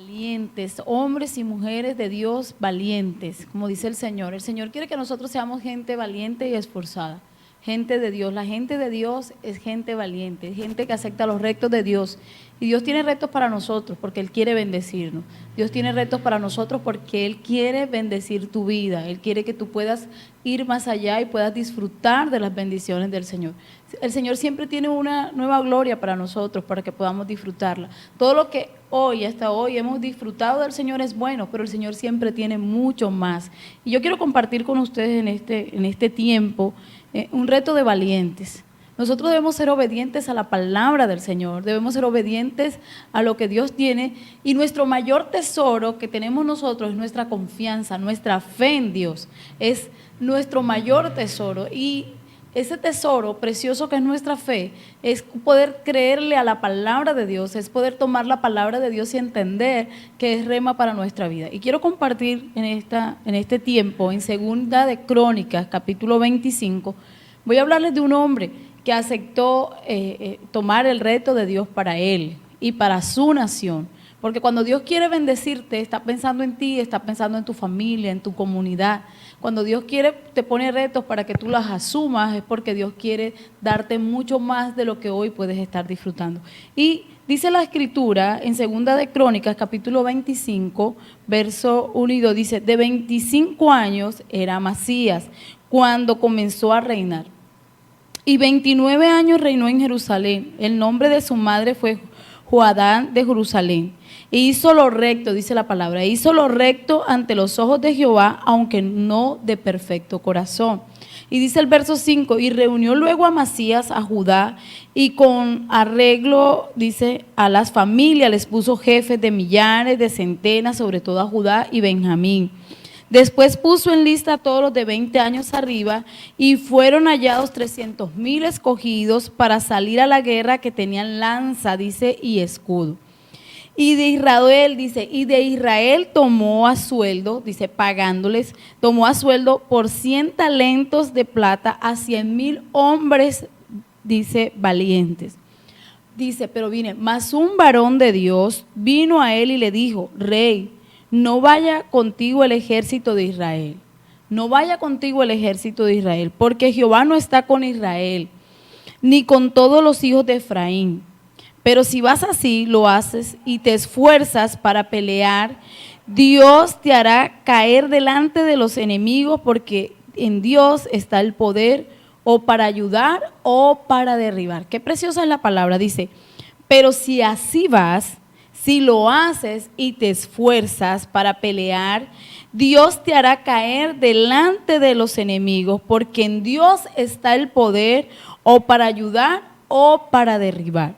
valientes, hombres y mujeres de Dios valientes, como dice el Señor. El Señor quiere que nosotros seamos gente valiente y esforzada, gente de Dios. La gente de Dios es gente valiente, gente que acepta los retos de Dios. Y Dios tiene retos para nosotros porque Él quiere bendecirnos. Dios tiene retos para nosotros porque Él quiere bendecir tu vida. Él quiere que tú puedas ir más allá y puedas disfrutar de las bendiciones del Señor. El Señor siempre tiene una nueva gloria para nosotros, para que podamos disfrutarla. Todo lo que hoy, hasta hoy, hemos disfrutado del Señor es bueno, pero el Señor siempre tiene mucho más. Y yo quiero compartir con ustedes en este tiempo un reto de valientes. Nosotros debemos ser obedientes a la palabra del Señor, debemos ser obedientes a lo que Dios tiene, y nuestro mayor tesoro que tenemos nosotros es nuestra confianza, nuestra fe en Dios, es nuestro mayor tesoro. Y ese tesoro precioso que es nuestra fe es poder creerle a la palabra de Dios, es poder tomar la palabra de Dios y entender que es rema para nuestra vida. Y quiero compartir en este tiempo, en Segunda de Crónicas, capítulo 25, voy a hablarles de un hombre que aceptó tomar el reto de Dios para él y para su nación. Porque cuando Dios quiere bendecirte, está pensando en ti, está pensando en tu familia, en tu comunidad. Cuando Dios te pone retos para que tú las asumas, es porque Dios quiere darte mucho más de lo que hoy puedes estar disfrutando. Y dice la Escritura en Segunda de Crónicas, capítulo 25, verso 1 y 2, dice: de 25 años era Amasías cuando comenzó a reinar. Y 29 años reinó en Jerusalén. El nombre de su madre fue Joadán de Jerusalén. E hizo lo recto, dice la palabra, hizo lo recto ante los ojos de Jehová, aunque no de perfecto corazón. Y dice el verso 5, y reunió luego a Amasías a Judá, y con arreglo, dice, a las familias les puso jefes de millares, de centenas, sobre todo a Judá y Benjamín. Después puso en lista a todos los de 20 años arriba, y fueron hallados 300,000 escogidos para salir a la guerra, que tenían lanza, dice, y escudo. Y de Israel, dice, y de Israel tomó a sueldo, dice, pagándoles, tomó a sueldo por 100 talentos de plata a 100,000 hombres, dice, valientes. Dice, pero viene, mas un varón de Dios vino a él y le dijo: Rey, no vaya contigo el ejército de Israel, no vaya contigo el ejército de Israel, porque Jehová no está con Israel, ni con todos los hijos de Efraín. Pero si vas así, lo haces y te esfuerzas para pelear, Dios te hará caer delante de los enemigos, porque en Dios está el poder, o para ayudar o para derribar. Qué preciosa es la palabra, dice, pero si así vas, si lo haces y te esfuerzas para pelear, Dios te hará caer delante de los enemigos, porque en Dios está el poder, o para ayudar o para derribar.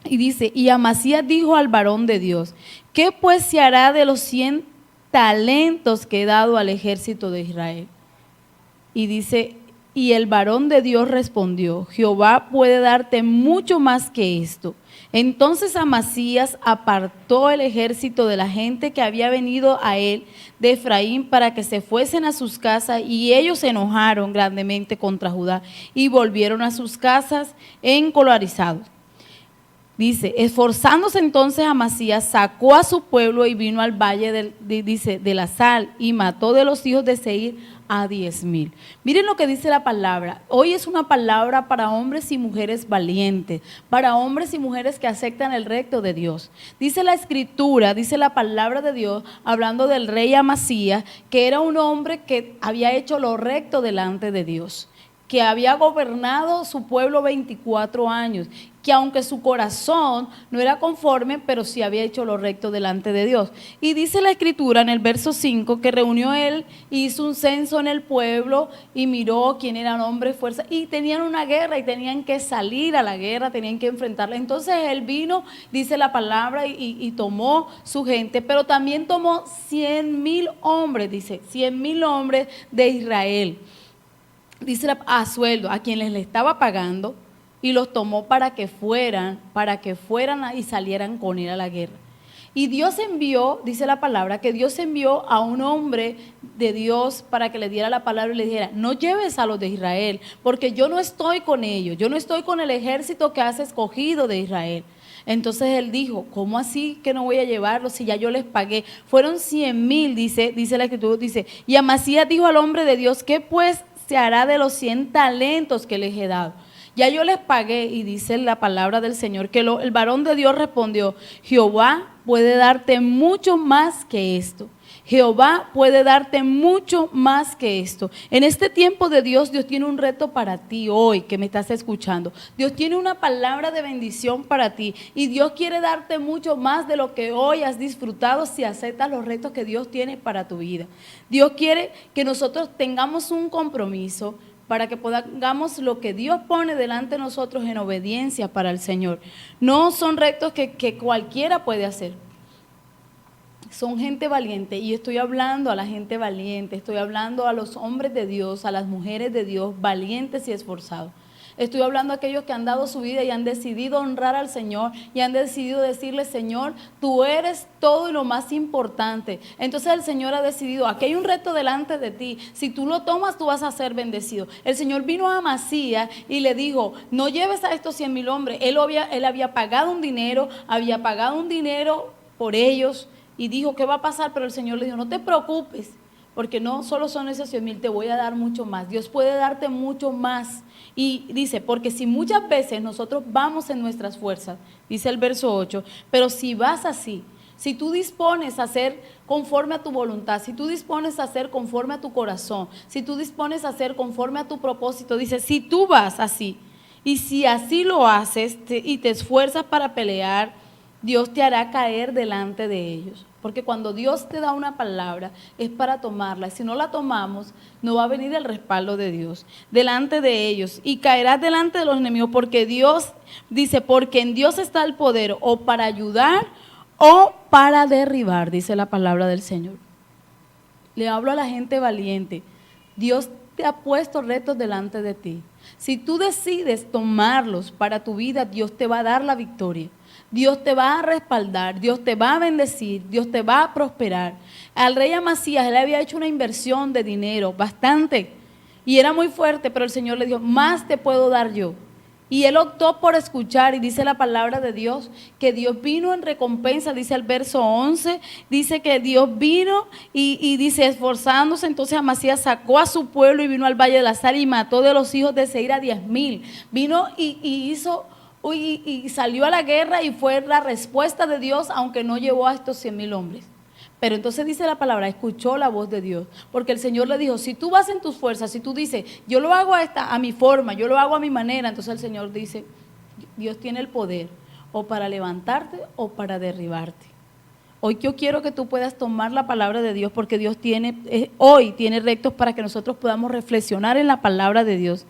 Y dice, y Amasías dijo al varón de Dios: ¿qué pues se hará de los 100 talentos que he dado al ejército de Israel? Y dice, y el varón de Dios respondió: Jehová puede darte mucho más que esto. Entonces Amasías apartó el ejército de la gente que había venido a él de Efraín, para que se fuesen a sus casas, y ellos se enojaron grandemente contra Judá y volvieron a sus casas encolerizados. Dice, esforzándose entonces Amasías, sacó a su pueblo y vino al valle de la sal, y mató de los hijos de Seir a 10,000. Miren lo que dice la palabra. Hoy es una palabra para hombres y mujeres valientes, para hombres y mujeres que aceptan el reto de Dios. Dice la Escritura, dice la palabra de Dios, hablando del rey Amasías, que era un hombre que había hecho lo recto delante de Dios, que había gobernado su pueblo 24 años, que aunque su corazón no era conforme, pero sí había hecho lo recto delante de Dios. Y dice la Escritura en el verso 5 que reunió él, hizo un censo en el pueblo y miró quién eran hombres, fuerza, y tenían una guerra y tenían que salir a la guerra, tenían que enfrentarla. Entonces él vino, dice la palabra, y tomó su gente, pero también tomó 100,000 hombres, dice, 100,000 hombres de Israel. Dice a sueldo, a quienes le estaba pagando, y los tomó para que fueran y salieran con él a la guerra. Y Dios envió, dice la palabra, que Dios envió a un hombre de Dios para que le diera la palabra y le dijera: no lleves a los de Israel, porque yo no estoy con ellos, yo no estoy con el ejército que has escogido de Israel. Entonces él dijo, ¿cómo así que no voy a llevarlos si ya yo les pagué? Fueron 100,000, dice la escritura, dice. Y Amasías dijo al hombre de Dios, ¿qué pues se hará de los 100 talentos que les he dado? Ya yo les pagué. Y dice la palabra del Señor que el varón de Dios respondió, Jehová puede darte mucho más que esto. Jehová puede darte mucho más que esto. En este tiempo de Dios, Dios tiene un reto para ti hoy que me estás escuchando. Dios tiene una palabra de bendición para ti y Dios quiere darte mucho más de lo que hoy has disfrutado si aceptas los retos que Dios tiene para tu vida. Dios quiere que nosotros tengamos un compromiso para que podamos lo que Dios pone delante de nosotros en obediencia para el Señor. No son retos que cualquiera puede hacer. Son gente valiente y estoy hablando a la gente valiente, estoy hablando a los hombres de Dios, a las mujeres de Dios, valientes y esforzados. Estoy hablando a aquellos que han dado su vida y han decidido honrar al Señor y han decidido decirle, Señor, tú eres todo y lo más importante. Entonces el Señor ha decidido, aquí hay un reto delante de ti, si tú lo tomas tú vas a ser bendecido. El Señor vino a Amasías y le dijo, no lleves a estos 100,000 hombres. Él había pagado un dinero por ellos. Y dijo, ¿qué va a pasar? Pero el Señor le dijo, no te preocupes, porque no solo son esos 100,000, te voy a dar mucho más. Dios puede darte mucho más. Y dice, porque si muchas veces nosotros vamos en nuestras fuerzas, dice el verso 8, pero si vas así, si tú dispones a hacer conforme a tu voluntad, si tú dispones a hacer conforme a tu corazón, si tú dispones a hacer conforme a tu propósito, dice, si tú vas así, y si así lo haces y te esfuerzas para pelear, Dios te hará caer delante de ellos. Porque cuando Dios te da una palabra es para tomarla. Si no la tomamos, no va a venir el respaldo de Dios delante de ellos. Y caerás delante de los enemigos porque Dios, dice, porque en Dios está el poder o para ayudar o para derribar, dice la palabra del Señor. Le hablo a la gente valiente. Dios te ha puesto retos delante de ti. Si tú decides tomarlos para tu vida, Dios te va a dar la victoria. Dios te va a respaldar, Dios te va a bendecir, Dios te va a prosperar. Al rey Amasías, él había hecho una inversión de dinero, bastante, y era muy fuerte, pero el Señor le dijo, más te puedo dar yo. Y él optó por escuchar, y dice la palabra de Dios, que Dios vino en recompensa, dice el verso 11, dice que Dios vino y dice, esforzándose, entonces Amasías sacó a su pueblo y vino al valle de la Sal y mató de los hijos de Seir a 10,000. Vino y salió a la guerra y fue la respuesta de Dios, aunque no llevó a estos 100,000 hombres. Pero entonces dice la palabra, escuchó la voz de Dios, porque el Señor le dijo, si tú vas en tus fuerzas, si tú dices, yo lo hago a mi forma, yo lo hago a mi manera, entonces el Señor dice, Dios tiene el poder o para levantarte o para derribarte. Hoy yo quiero que tú puedas tomar la palabra de Dios, porque Dios hoy tiene retos para que nosotros podamos reflexionar en la palabra de Dios.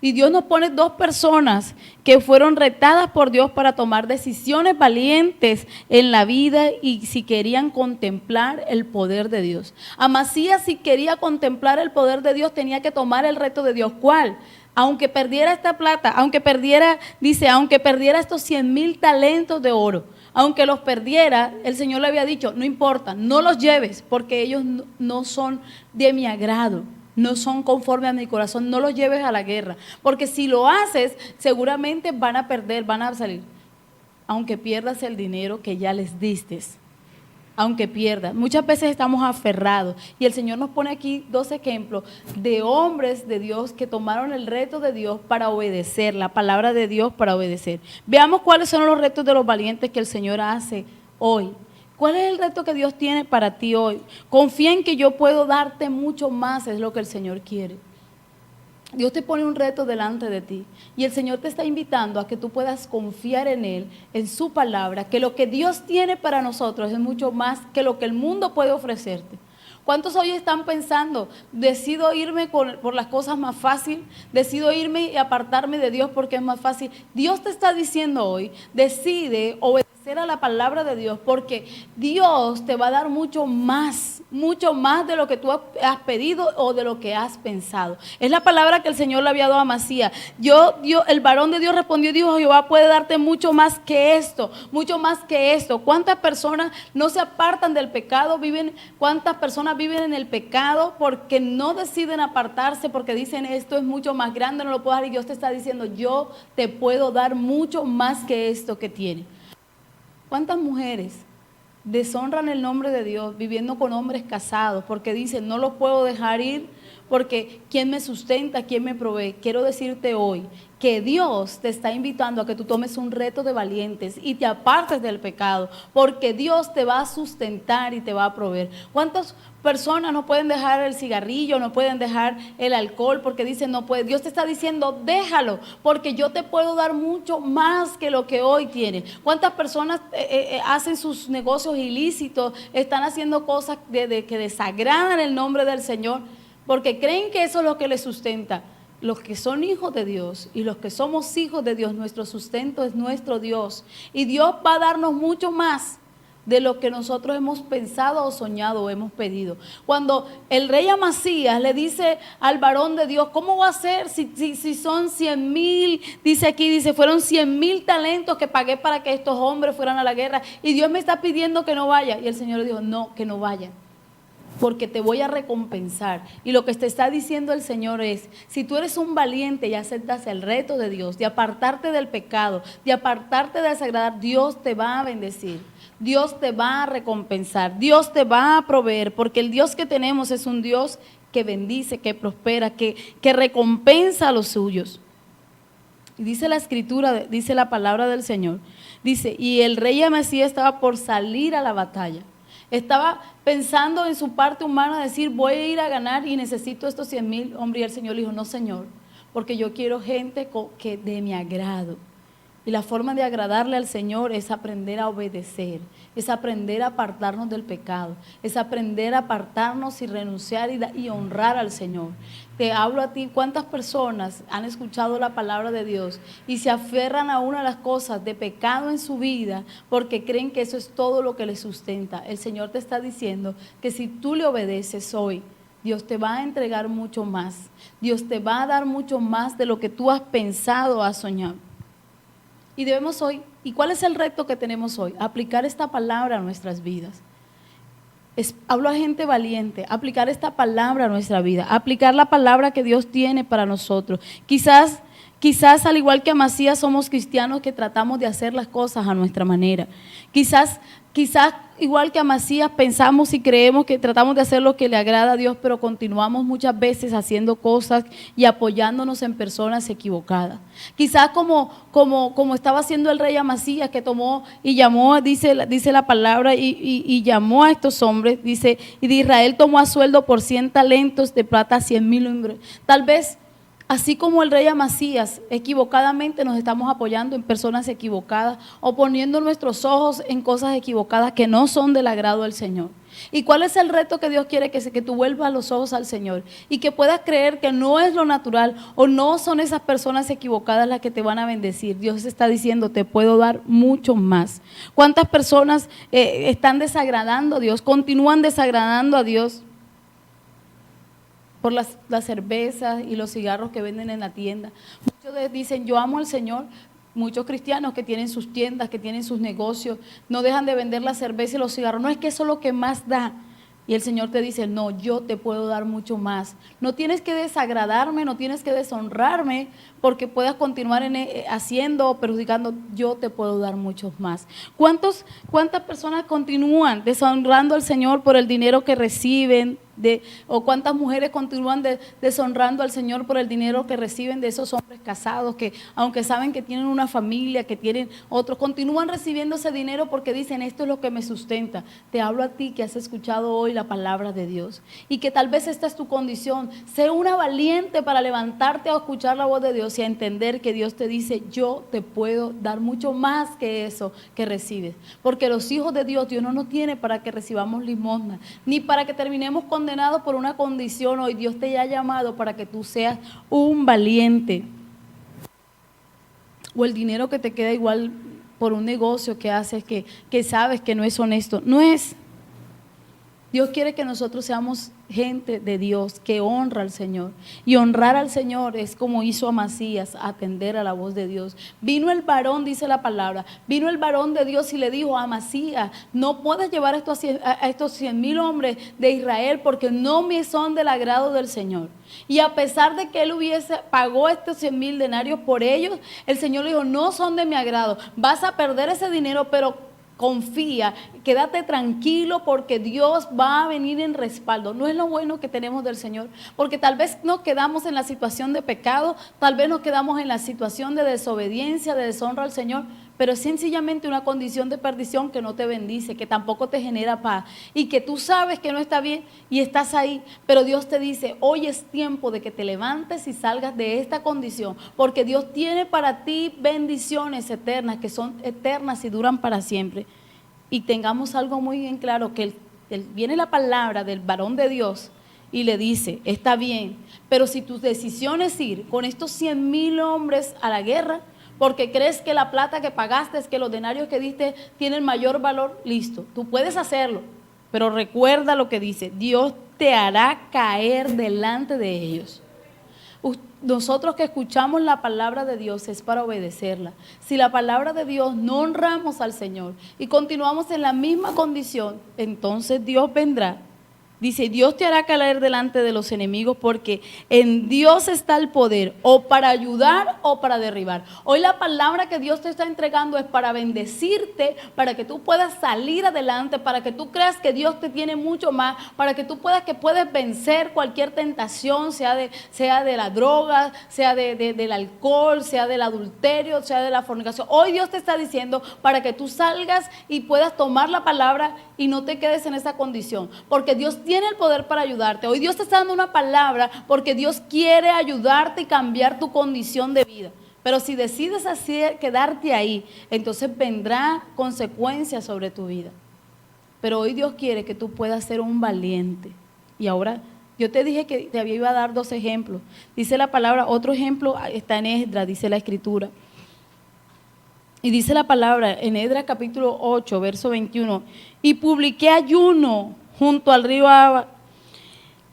Y Dios nos pone dos personas que fueron retadas por Dios para tomar decisiones valientes en la vida y si querían contemplar el poder de Dios. Amasías, si quería contemplar el poder de Dios, tenía que tomar el reto de Dios. ¿Cuál? Aunque perdiera esta plata, aunque perdiera estos 100,000 talentos de oro, aunque los perdiera, el Señor le había dicho, no importa, no los lleves porque ellos no son de mi agrado. No son conforme a mi corazón, no los lleves a la guerra, porque si lo haces, seguramente van a perder, van a salir, aunque pierdas el dinero que ya les diste, aunque pierdas. Muchas veces estamos aferrados y el Señor nos pone aquí dos ejemplos de hombres de Dios que tomaron el reto de Dios para obedecer, la palabra de Dios para obedecer. Veamos cuáles son los retos de los valientes que el Señor hace hoy. ¿Cuál es el reto que Dios tiene para ti hoy? Confía en que yo puedo darte mucho más, es lo que el Señor quiere. Dios te pone un reto delante de ti y el Señor te está invitando a que tú puedas confiar en Él, en su palabra, que lo que Dios tiene para nosotros es mucho más que lo que el mundo puede ofrecerte. ¿Cuántos hoy están pensando, decido irme por las cosas más fáciles, decido irme y apartarme de Dios porque es más fácil? Dios te está diciendo hoy, decide obedecer a la palabra de Dios, porque Dios te va a dar mucho más de lo que tú has pedido o de lo que has pensado. Es la palabra que el Señor le había dado a Amasías. El varón de Dios respondió y dijo, Jehová puede darte mucho más que esto, mucho más que esto. ¿Cuántas personas no se apartan del pecado? ¿Cuántas personas viven en el pecado porque no deciden apartarse, porque dicen esto es mucho más grande, no lo puedo dar? Y Dios te está diciendo, yo te puedo dar mucho más que esto que tienes. ¿Cuántas mujeres deshonran el nombre de Dios viviendo con hombres casados porque dicen, no los puedo dejar ir porque ¿quién me sustenta? ¿Quién me provee? Quiero decirte hoy que Dios te está invitando a que tú tomes un reto de valientes y te apartes del pecado, porque Dios te va a sustentar y te va a proveer. ¿Cuántas personas no pueden dejar el cigarrillo, no pueden dejar el alcohol porque dicen no puede? Dios te está diciendo, déjalo, porque yo te puedo dar mucho más que lo que hoy tienes. ¿Cuántas personas hacen sus negocios ilícitos, están haciendo cosas que desagradan el nombre del Señor, porque creen que eso es lo que les sustenta? Los que son hijos de Dios y los que somos hijos de Dios, nuestro sustento es nuestro Dios. Y Dios va a darnos mucho más de lo que nosotros hemos pensado o soñado o hemos pedido. Cuando el rey Amasías le dice al varón de Dios, ¿cómo va a ser si son 100,000? Dice aquí, dice, fueron 100,000 talentos que pagué para que estos hombres fueran a la guerra. Y Dios me está pidiendo que no vaya. Y el Señor le dijo, no, que no vaya, porque te voy a recompensar. Y lo que te está diciendo el Señor es, si tú eres un valiente y aceptas el reto de Dios, de apartarte del pecado, de apartarte de desagradar, Dios te va a bendecir, Dios te va a recompensar, Dios te va a proveer, porque el Dios que tenemos es un Dios que bendice, que prospera, que recompensa a los suyos. Y dice la escritura, dice la palabra del Señor, dice, y el rey Amasías estaba por salir a la batalla. Estaba pensando en su parte humana, decir, voy a ir a ganar y necesito estos 100,000 hombres. Y el Señor le dijo, no, Señor, porque yo quiero gente que de mi agrado. Y la forma de agradarle al Señor es aprender a obedecer, es aprender a apartarnos del pecado, es aprender a apartarnos y renunciar y honrar al Señor. Te hablo a ti, ¿cuántas personas han escuchado la palabra de Dios y se aferran a una de las cosas de pecado en su vida porque creen que eso es todo lo que les sustenta? El Señor te está diciendo que si tú le obedeces hoy, Dios te va a entregar mucho más. Dios te va a dar mucho más de lo que tú has pensado o has soñado. Y debemos hoy, ¿y cuál es el reto que tenemos hoy? Aplicar esta palabra a nuestras vidas. Hablo a gente valiente, aplicar esta palabra a nuestra vida, aplicar la palabra que Dios tiene para nosotros. Quizás al igual que Amasías somos cristianos que tratamos de hacer las cosas a nuestra manera. Quizás igual que Amasías pensamos y creemos que tratamos de hacer lo que le agrada a Dios, pero continuamos muchas veces haciendo cosas y apoyándonos en personas equivocadas. Quizás como estaba haciendo el rey Amasías, que tomó y llamó, dice la palabra, y llamó a estos hombres, dice, y de Israel tomó a sueldo por 100 talentos de plata, 100,000 hombres. Tal vez así como el rey Amasías, equivocadamente nos estamos apoyando en personas equivocadas o poniendo nuestros ojos en cosas equivocadas que no son del agrado del Señor. ¿Y cuál es el reto que Dios quiere? Que tú vuelvas los ojos al Señor y que puedas creer que no es lo natural o no son esas personas equivocadas las que te van a bendecir. Dios está diciendo, te puedo dar mucho más. ¿Cuántas personas están desagradando a Dios, continúan desagradando a Dios por las cervezas y los cigarros que venden en la tienda? Muchos dicen, yo amo al Señor. Muchos cristianos que tienen sus tiendas, que tienen sus negocios, no dejan de vender la cerveza y los cigarros. No es que eso es lo que más da. Y el Señor te dice, no, yo te puedo dar mucho más. No tienes que desagradarme, no tienes que deshonrarme porque puedas continuar haciendo o perjudicando. Yo te puedo dar mucho más. ¿Cuántas personas continúan deshonrando al Señor por el dinero que reciben? O cuántas mujeres continúan deshonrando al Señor por el dinero que reciben de esos hombres casados que, aunque saben que tienen una familia, que tienen otros, continúan recibiendo ese dinero porque dicen, esto es lo que me sustenta. Te hablo a ti que has escuchado hoy la palabra de Dios y que tal vez esta es tu condición. Sé una valiente para levantarte a escuchar la voz de Dios y a entender que Dios te dice, yo te puedo dar mucho más que eso que recibes. Porque los hijos de Dios no nos tiene para que recibamos limosna, ni para que terminemos condenados por una condición. Hoy Dios te ha llamado para que tú seas un valiente. O el dinero que te queda igual por un negocio que haces que sabes que no es honesto. No es. Dios quiere que nosotros seamos gente de Dios que honra al Señor. Y honrar al Señor es como hizo Amasías, atender a la voz de Dios. Vino el varón, dice la palabra, vino el varón de Dios y le dijo a Amasías, no puedes llevar a estos 100,000 hombres de Israel porque no me son del agrado del Señor. Y a pesar de que él pagó estos 100,000 denarios por ellos, el Señor le dijo, no son de mi agrado, vas a perder ese dinero, pero confía, quédate tranquilo porque Dios va a venir en respaldo. No es lo bueno que tenemos del Señor, porque tal vez nos quedamos en la situación de pecado, tal vez nos quedamos en la situación de desobediencia, de deshonra al Señor, pero es sencillamente una condición de perdición que no te bendice, que tampoco te genera paz y que tú sabes que no está bien y estás ahí, pero Dios te dice, hoy es tiempo de que te levantes y salgas de esta condición, porque Dios tiene para ti bendiciones eternas, que son eternas y duran para siempre. Y tengamos algo muy bien claro, que viene la palabra del varón de Dios y le dice, está bien, pero si tu decisión es ir con estos 100,000 hombres a la guerra, porque crees que la plata que pagaste, que los denarios que diste tienen mayor valor, listo, tú puedes hacerlo, pero recuerda lo que dice, Dios te hará caer delante de ellos. Nosotros que escuchamos la palabra de Dios es para obedecerla. Si la palabra de Dios no honramos al Señor y continuamos en la misma condición, entonces Dios vendrá. Dice, Dios te hará caer delante de los enemigos porque en Dios está el poder, o para ayudar o para derribar. Hoy la palabra que Dios te está entregando es para bendecirte, para que tú puedas salir adelante, para que tú creas que Dios te tiene mucho más, para que tú puedes vencer cualquier tentación, sea de la droga, sea del alcohol, sea del adulterio, sea de la fornicación. Hoy Dios te está diciendo para que tú salgas y puedas tomar la palabra y no te quedes en esa condición, porque Dios tiene el poder para ayudarte. Hoy Dios te está dando una palabra porque Dios quiere ayudarte y cambiar tu condición de vida. Pero si decides así, quedarte ahí, entonces vendrá consecuencias sobre tu vida. Pero hoy Dios quiere que tú puedas ser un valiente. Y ahora, yo te dije que te iba a dar 2 ejemplos. Dice la palabra, otro ejemplo está en Esdras, dice la Escritura. Y dice la palabra en Esdras capítulo 8, verso 21. Y publiqué ayuno junto al río Aba,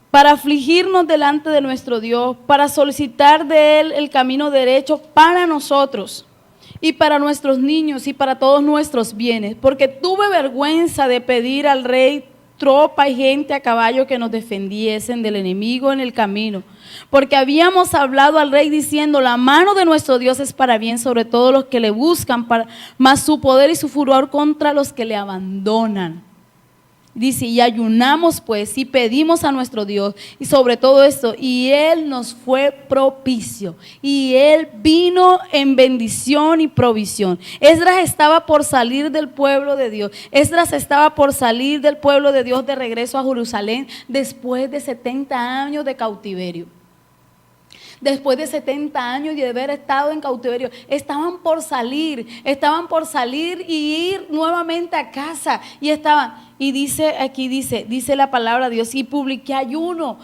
para afligirnos delante de nuestro Dios, para solicitar de Él el camino derecho para nosotros y para nuestros niños y para todos nuestros bienes, porque tuve vergüenza de pedir al rey tropa y gente a caballo que nos defendiesen del enemigo en el camino, porque habíamos hablado al rey diciendo, la mano de nuestro Dios es para bien sobre todos los que le buscan, mas su poder y su furor contra los que le abandonan. Dice, y ayunamos pues y pedimos a nuestro Dios y sobre todo esto, y Él nos fue propicio y Él vino en bendición y provisión. Esdras estaba por salir del pueblo de Dios. Esdras estaba por salir del pueblo de Dios de regreso a Jerusalén después de 70 años de cautiverio. Después de 70 años de haber estado en cautiverio, estaban por salir y ir nuevamente a casa. Y dice aquí, dice la palabra de Dios, y publiqué ayuno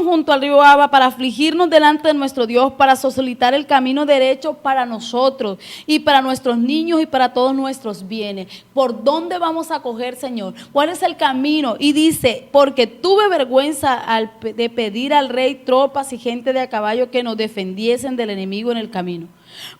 junto al río Aba para afligirnos delante de nuestro Dios, para solicitar el camino derecho para nosotros y para nuestros niños y para todos nuestros bienes. ¿Por dónde vamos a coger, Señor? ¿Cuál es el camino? Y dice, porque tuve vergüenza de pedir al rey tropas y gente de a caballo que nos defendiesen del enemigo en el camino.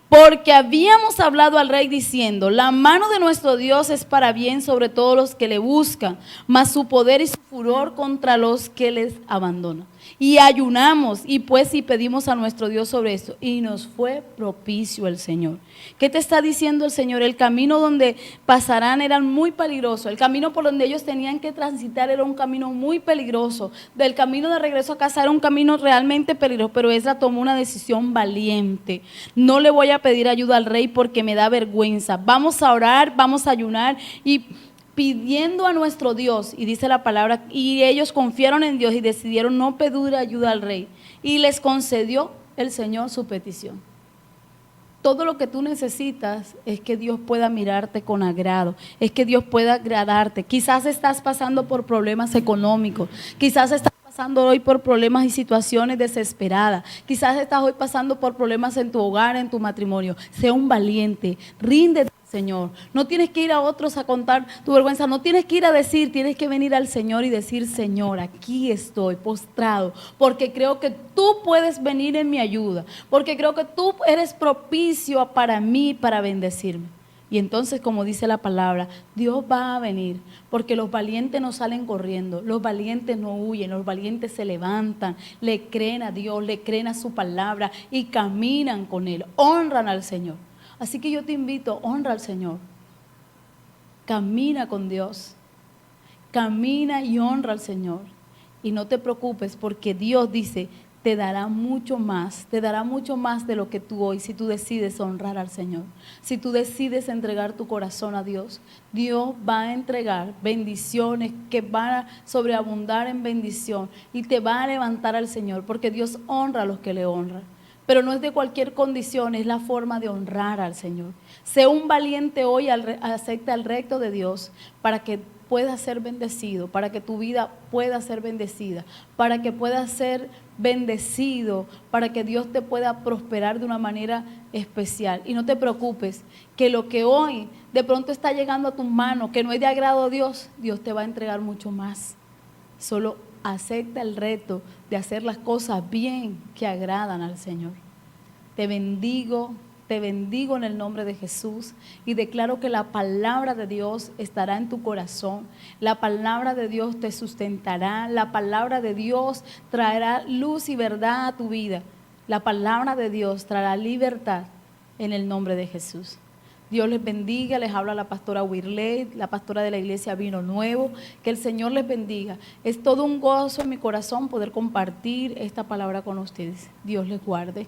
Porque habíamos hablado al rey diciendo, la mano de nuestro Dios es para bien sobre todos los que le buscan, mas su poder y su furor contra los que les abandonan. Y ayunamos y pedimos a nuestro Dios sobre esto, y nos fue propicio el Señor. ¿Qué te está diciendo el Señor? El camino donde pasarán era muy peligroso, el camino por donde ellos tenían que transitar era un camino muy peligroso, del camino de regreso a casa era un camino realmente peligroso, pero Esdras tomó una decisión valiente. No le voy a pedir ayuda al rey porque me da vergüenza. Vamos a orar, vamos a ayunar y pidiendo a nuestro Dios, y dice la palabra, y ellos confiaron en Dios y decidieron no pedir ayuda al rey, y les concedió el Señor su petición. Todo lo que tú necesitas es que Dios pueda mirarte con agrado, es que Dios pueda agradarte. Quizás estás pasando por problemas económicos, quizás estás pasando hoy por problemas y situaciones desesperadas, quizás estás hoy pasando por problemas en tu hogar, en tu matrimonio. Sé un valiente, ríndete, Señor. No tienes que ir a otros a contar tu vergüenza, no tienes que ir a decir, tienes que venir al Señor y decir, Señor, aquí estoy postrado, porque creo que tú puedes venir en mi ayuda, porque creo que tú eres propicio para mí, para bendecirme. Y entonces, como dice la palabra, Dios va a venir, porque los valientes no salen corriendo, los valientes no huyen, los valientes se levantan, le creen a Dios, le creen a su palabra y caminan con Él, honran al Señor. Así que yo te invito, honra al Señor. Camina con Dios. Camina y honra al Señor. Y no te preocupes porque Dios dice, te dará mucho más de lo que tú hoy, si tú decides honrar al Señor. Si tú decides entregar tu corazón a Dios, Dios va a entregar bendiciones que van a sobreabundar en bendición y te va a levantar al Señor, porque Dios honra a los que le honran. Pero no es de cualquier condición, es la forma de honrar al Señor. Sé un valiente hoy, acepta el recto de Dios para que puedas ser bendecido, para que tu vida pueda ser bendecida, para que puedas ser bendecido, para que Dios te pueda prosperar de una manera especial. Y no te preocupes, que lo que hoy de pronto está llegando a tus manos, que no es de agrado a Dios, Dios te va a entregar mucho más. Solo acepta el reto de hacer las cosas bien que agradan al Señor. Te bendigo en el nombre de Jesús y declaro que la palabra de Dios estará en tu corazón. La palabra de Dios te sustentará. La palabra de Dios traerá luz y verdad a tu vida. La palabra de Dios traerá libertad en el nombre de Jesús. Dios les bendiga, les habla la pastora Wirley, la pastora de la iglesia Vino Nuevo. Que el Señor les bendiga. Es todo un gozo en mi corazón poder compartir esta palabra con ustedes. Dios les guarde.